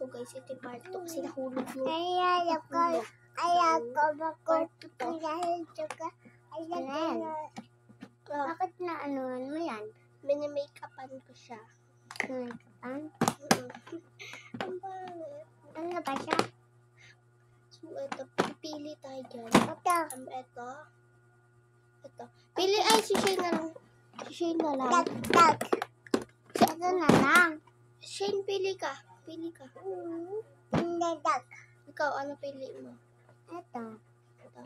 guys, ito yung part 2 kasi nahulog yung Ayaw ko bakit na anuhan mo yan? Mini-make-upan ko siya. Make-upan? Ang pangit. Ano ba siya? So, ito, pipili tayo dyan. Ito. Ito. Pili, ay, si Shane na lang. Si Shane na lang. Dag. Ito na lang. Shane, pili ka. Pili ka. Hindi, dag. Ikaw, ano pili mo? Ito. Ito.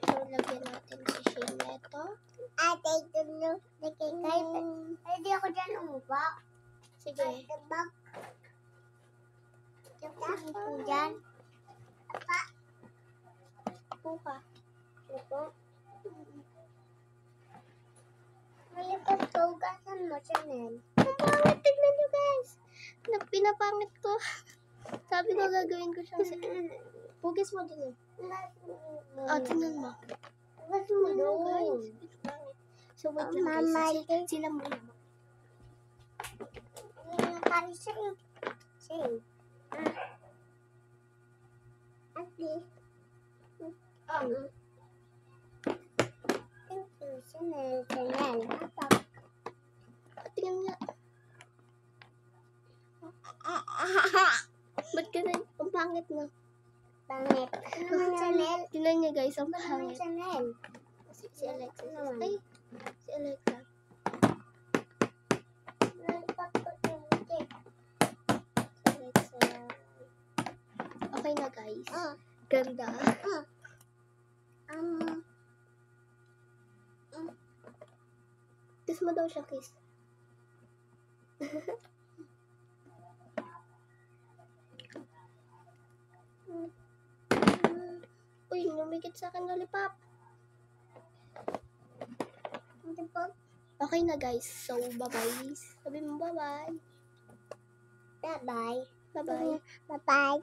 So, lagyan natin si Shane na ito. Ate, ito na. Hindi ako dyan umupa. Sige. Ito bag. Ito dyan. Apa. Upo ka. Ito. May pagtugasan mo, Chanel. Ang pangit, tignan nyo guys. Pinapangit ko. Sabi ko gagawin ko siya. Pugis mo din eh. Tingnan mo. Tingnan mo guys. Pinapangit. So wait lang guys. Sila muna. Pari siya. Ate. Thank you, Chanel. Tingnan niya. Ba't ka na? Ang pangit na. Pangit. Ano naman, Chanel? Tingnan niya guys. Ang Ano naman, pangit. Chanel? Si Alexa. Ano naman? Ay. Si Alexa. Okay na guys. Ganda. Kiss mo daw siya, kiss. Uy, lumikit sa akin lollipop. Okay na guys. So, bye-bye. Sabi mo bye-bye. Bye-bye. Bye-bye. Bye-bye.